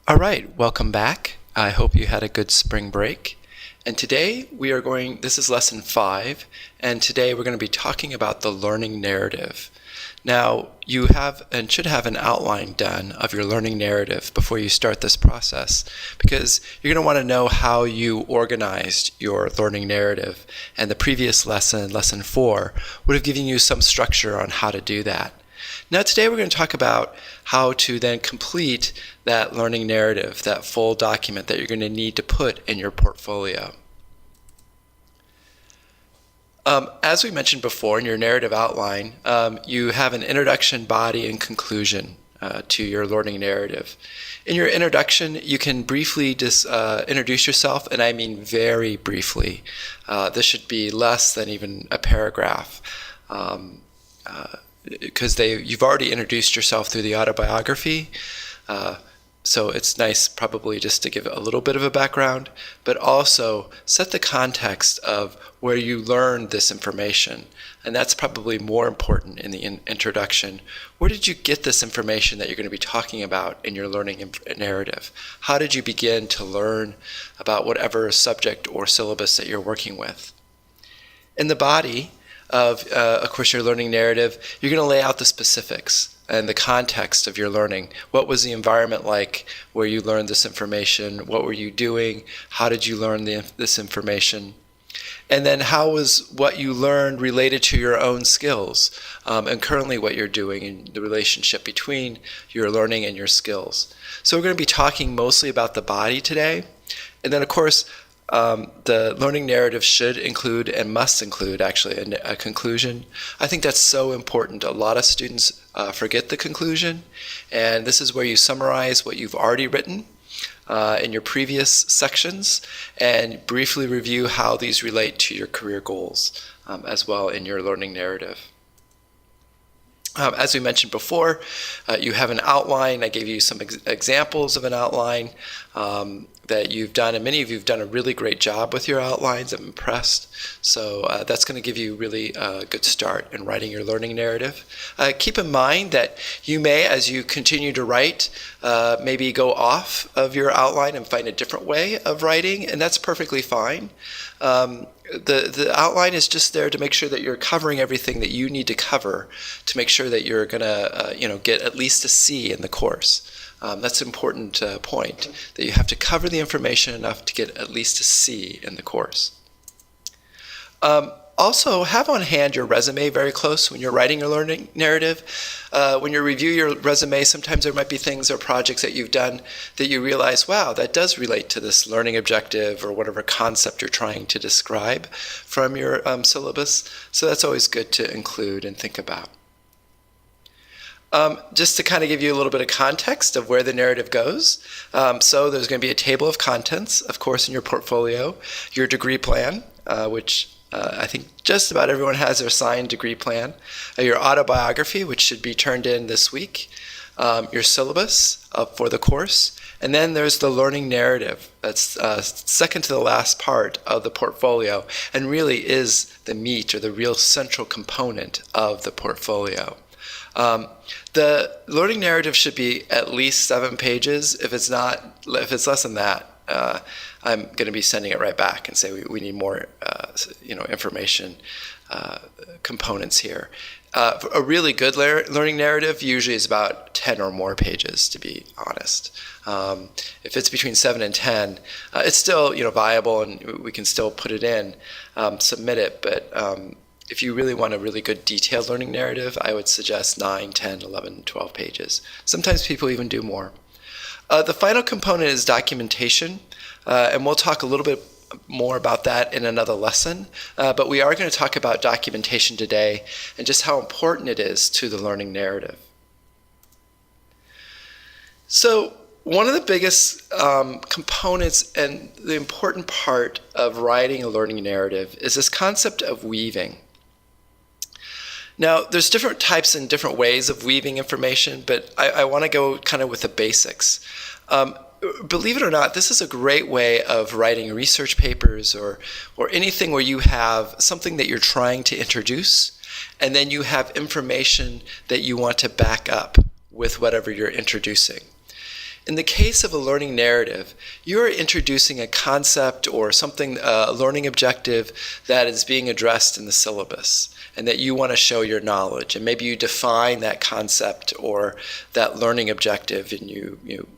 All right, welcome back. I hope you had a good spring break. And today this is lesson 5, and today we're going to be talking about the learning narrative. Now, you have and should have an outline done of your learning narrative before you start this process, because you're going to want to know how you organized your learning narrative. And the previous lesson, lesson 4, would have given you some structure on how to do that. Now today we're going to talk about how to then complete that learning narrative, that full document that you're going to need to put in your portfolio. As we mentioned before in your narrative outline, you have an introduction, body, and conclusion to your learning narrative. In your introduction, you can briefly introduce yourself, and I mean very briefly. This should be less than even a paragraph. Because you've already introduced yourself through the autobiography, so it's nice probably just to give a little bit of a background, but also set the context of where you learned this information. And that's probably more important in the introduction. Where did you get this information that you're going to be talking about in your learning narrative? How did you begin to learn about whatever subject or syllabus that you're working with? In the body of course, your learning narrative, you're going to lay out the specifics and the context of your learning. What was the environment like where you learned this information? What were you doing? How did you learn this information? And then how was what you learned related to your own skills, and currently what you're doing in the relationship between your learning and your skills. So we're going to be talking mostly about the body today. And then, of course, the learning narrative should include and must include actually a conclusion. I think that's so important. A lot of students forget the conclusion, and this is where you summarize what you've already written in your previous sections and briefly review how these relate to your career goals as well in your learning narrative. As we mentioned before, you have an outline. I gave you some examples of an outline that you've done, and many of you have done a really great job with your outlines. I'm impressed. So that's going to give you really a good start in writing your learning narrative. Keep in mind that you may, as you continue to write, maybe go off of your outline and find a different way of writing, and that's perfectly fine. The outline is just there to make sure that you're covering everything that you need to cover to make sure that you're going to get at least a C in the course. That's an important point, that you have to cover the information enough to get at least a C in the course. Also, have on hand your resume very close when you're writing your learning narrative. When you review your resume, sometimes there might be things or projects that you've done that you realize, wow, that does relate to this learning objective or whatever concept you're trying to describe from your syllabus. So that's always good to include and think about. Just to kind of give you a little bit of context of where the narrative goes. So there's going to be a table of contents, of course, in your portfolio, your degree plan, which I think just about everyone has their signed degree plan, your autobiography, which should be turned in this week, your syllabus for the course, and then there's the learning narrative. That's second to the last part of the portfolio and really is the meat or the real central component of the portfolio. The learning narrative should be at least 7 pages. If it's less than that, I'm going to be sending it right back and say we need more, information components here. A really good learning narrative usually is about 10 or more pages, to be honest. If it's between 7 and 10, it's still viable, and we can still put it in, submit it. But if you really want a really good detailed learning narrative, I would suggest 9, 10, 11, 12 pages. Sometimes people even do more. The final component is documentation, and we'll talk a little bit more about that in another lesson, but we are going to talk about documentation today and just how important it is to the learning narrative. So one of the biggest components and the important part of writing a learning narrative is this concept of weaving. Now, there's different types and different ways of weaving information, but I want to go kind of with the basics. Believe it or not, this is a great way of writing research papers or anything where you have something that you're trying to introduce, and then you have information that you want to back up with whatever you're introducing. In the case of a learning narrative, you're introducing a concept or something, a learning objective that is being addressed in the syllabus and that you want to show your knowledge. And maybe you define that concept or that learning objective and you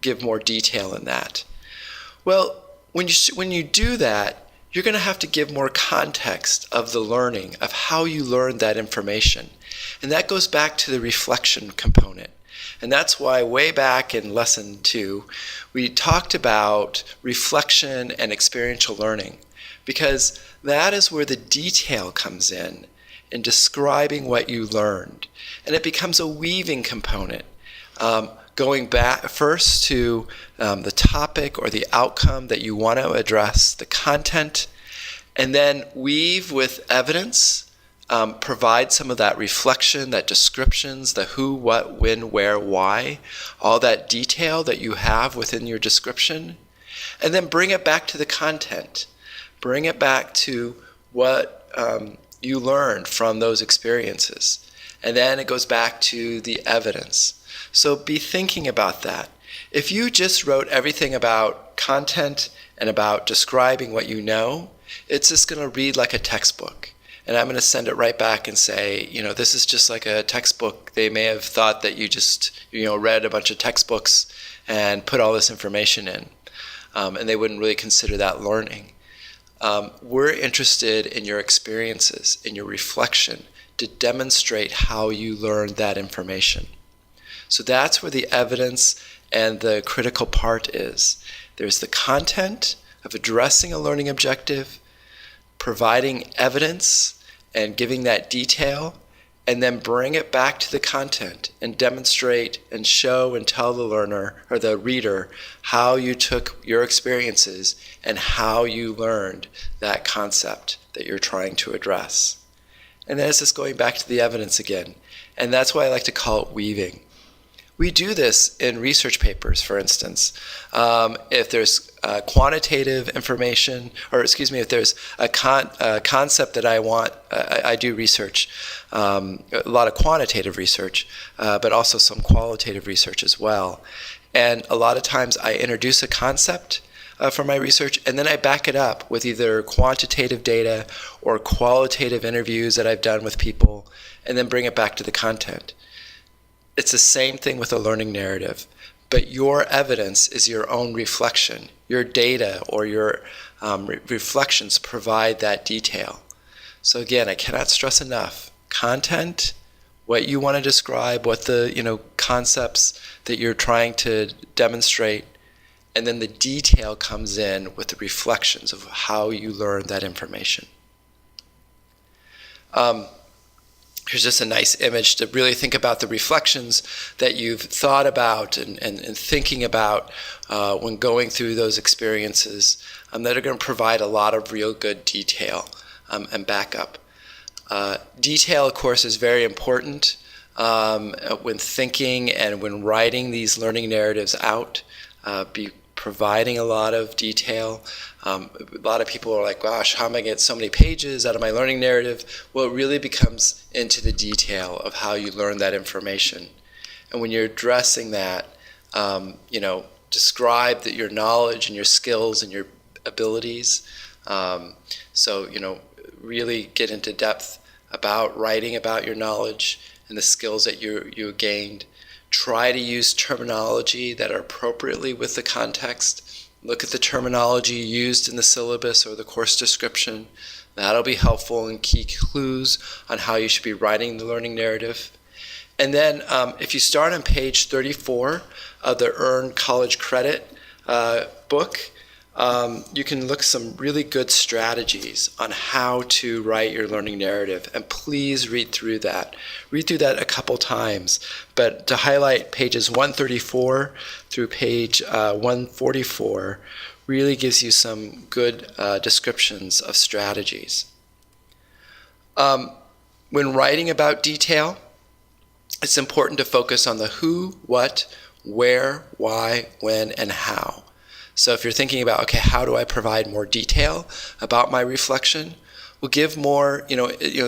give more detail in that. Well, when you do that, you're going to have to give more context of the learning, of how you learned that information. And that goes back to the reflection component. And that's why way back in lesson 2, we talked about reflection and experiential learning, because that is where the detail comes in describing what you learned. And it becomes a weaving component, going back first to the topic or the outcome that you want to address, the content, and then weave with evidence. Provide some of that reflection, that descriptions, the who, what, when, where, why, all that detail that you have within your description, and then bring it back to the content. Bring it back to what you learned from those experiences. And then it goes back to the evidence. So be thinking about that. If you just wrote everything about content and about describing what you know, it's just going to read like a textbook. And I'm going to send it right back and say, this is just like a textbook. They may have thought that you just, read a bunch of textbooks and put all this information in. And they wouldn't really consider that learning. We're interested in your experiences, in your reflection, to demonstrate how you learned that information. So that's where the evidence and the critical part is. There's the content of addressing a learning objective, providing evidence and giving that detail, and then bring it back to the content and demonstrate and show and tell the learner or the reader how you took your experiences and how you learned that concept that you're trying to address. And then it's just going back to the evidence again. And that's why I like to call it weaving. We do this in research papers, for instance. If there's quantitative information, if there's a concept that I want, I do research, a lot of quantitative research, but also some qualitative research as well. And a lot of times I introduce a concept for my research, and then I back it up with either quantitative data or qualitative interviews that I've done with people, and then bring it back to the content. It's the same thing with a learning narrative, but your evidence is your own reflection. Your data or your reflections provide that detail. So again, I cannot stress enough, content, what you want to describe, what the concepts that you're trying to demonstrate, and then the detail comes in with the reflections of how you learned that information. Here's just a nice image to really think about the reflections that you've thought about and thinking about when going through those experiences that are going to provide a lot of real good detail and backup. Detail, of course, is very important when thinking and when writing these learning narratives out. Be providing a lot of detail. A lot of people are like, gosh, how am I going to get so many pages out of my learning narrative? Well, it really becomes into the detail of how you learn that information. And when you're addressing that, describe that your knowledge and your skills and your abilities. Really get into depth about writing about your knowledge and the skills that you gained. Try to use terminology that are appropriately with the context. Look at the terminology used in the syllabus or the course description. That'll be helpful and key clues on how you should be writing the learning narrative. And then if you start on page 34 of the Earn College Credit book, you can look some really good strategies on how to write your learning narrative. And please read through that. Read through that a couple times. But to highlight pages 134 through page 144 really gives you some good descriptions of strategies. When writing about detail, it's important to focus on the who, what, where, why, when, and how. So if you're thinking about, okay, how do I provide more detail about my reflection? Well, give more,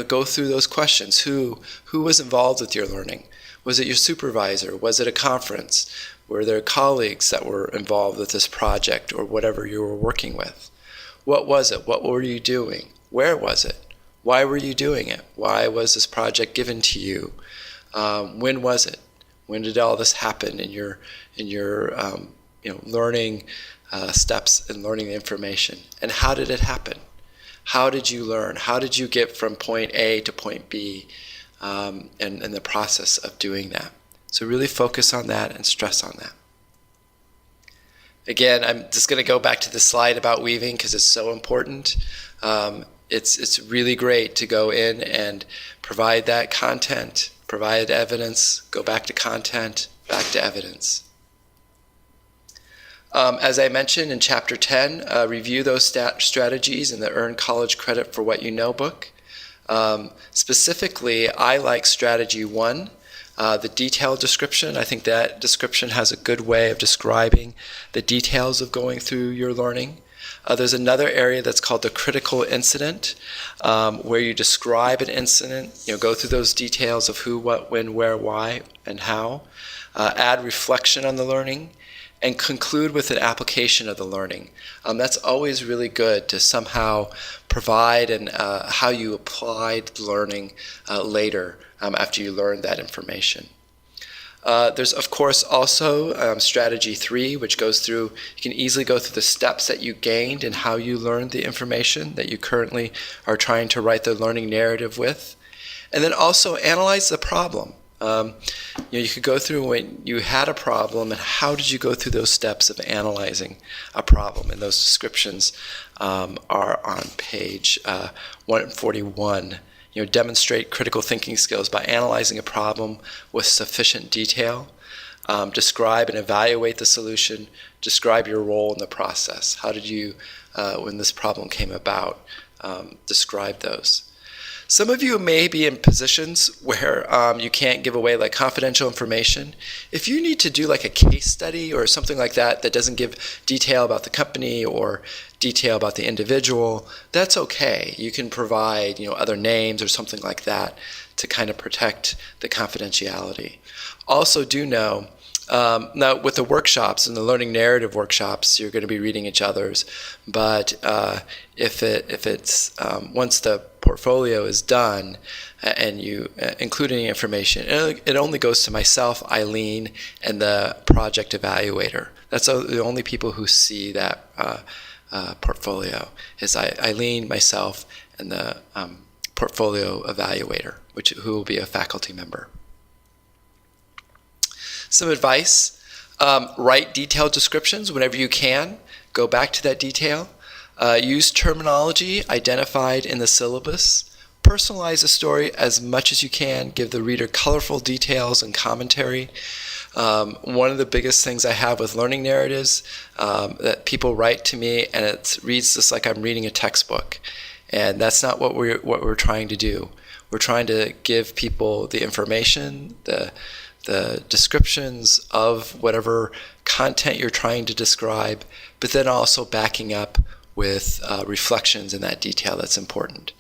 go through those questions. Who was involved with your learning? Was it your supervisor? Was it a conference? Were there colleagues that were involved with this project or whatever you were working with? What was it? What were you doing? Where was it? Why were you doing it? Why was this project given to you? When was it? When did all this happen in your learning steps and learning the information? And how did it happen? How did you learn? How did you get from point A to point B, and the process of doing that? So really focus on that and stress on that. Again, I'm just going to go back to the slide about weaving because it's so important. It's really great to go in and provide that content, provide evidence, go back to content, back to evidence. As I mentioned in Chapter 10, review those strategies in the Earn College Credit for What You Know book. Specifically, I like Strategy 1, the detailed description. I think that description has a good way of describing the details of going through your learning. There's another area that's called the critical incident, where you describe an incident, go through those details of who, what, when, where, why, and how. Add reflection on the learning, and conclude with an application of the learning. That's always really good to somehow provide how you applied learning later after you learned that information. There's, of course, also Strategy 3, which goes through, you can easily go through the steps that you gained and how you learned the information that you currently are trying to write the learning narrative with. And then also analyze the problem. You could go through when you had a problem and how did you go through those steps of analyzing a problem. And those descriptions are on page 141. Demonstrate critical thinking skills by analyzing a problem with sufficient detail. Describe and evaluate the solution. Describe your role in the process. How did you, when this problem came about, describe those? Some of you may be in positions where you can't give away like confidential information. If you need to do like a case study or something like that that doesn't give detail about the company or detail about the individual, that's okay. You can provide other names or something like that to kind of protect the confidentiality. Also do know, now with the workshops and the learning narrative workshops, you're going to be reading each other's, but if it's once the portfolio is done and you include any information, it only goes to myself, Eileen, and the project evaluator. That's the only people who see that portfolio is Eileen, myself, and the portfolio evaluator, who will be a faculty member. Some advice, write detailed descriptions whenever you can. Go back to that detail. Use terminology identified in the syllabus. Personalize the story as much as you can. Give the reader colorful details and commentary. One of the biggest things I have with learning narratives that people write to me and it reads just like I'm reading a textbook. And that's not what we're trying to do. We're trying to give people the information, the descriptions of whatever content you're trying to describe, but then also backing up with reflections in that detail that's important.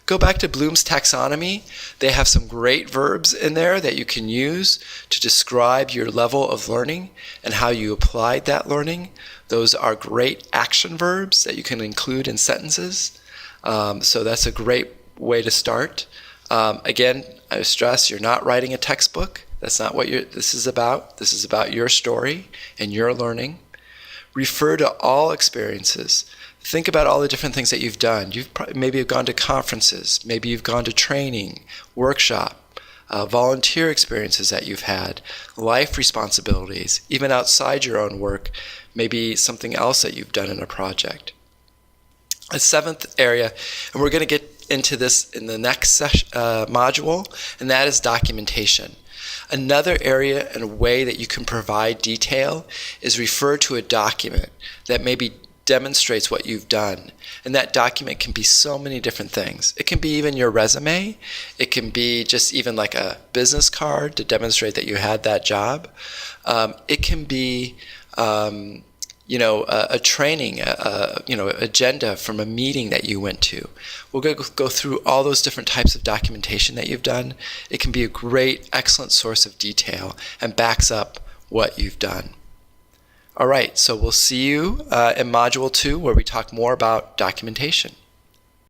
Go back to Bloom's taxonomy. They have some great verbs in there that you can use to describe your level of learning and how you applied that learning. Those are great action verbs that you can include in sentences. So that's a great way to start. Again, I stress you're not writing a textbook. That's not what this is about. This is about your story and your learning. Refer to all experiences. Think about all the different things that you've done. Maybe you've gone to conferences. Maybe you've gone to training, workshop, volunteer experiences that you've had, life responsibilities, even outside your own work, maybe something else that you've done in a project. A seventh area, and we're going to get into this in the next module, and that is documentation. Another area and way that you can provide detail is refer to a document that maybe demonstrates what you've done. And that document can be so many different things. It can be even your resume. It can be just even like a business card to demonstrate that you had that job. It can be a training, agenda from a meeting that you went to. We're going to go through all those different types of documentation that you've done. It can be a great, excellent source of detail and backs up what you've done. All right, so we'll see you in Module 2 where we talk more about documentation.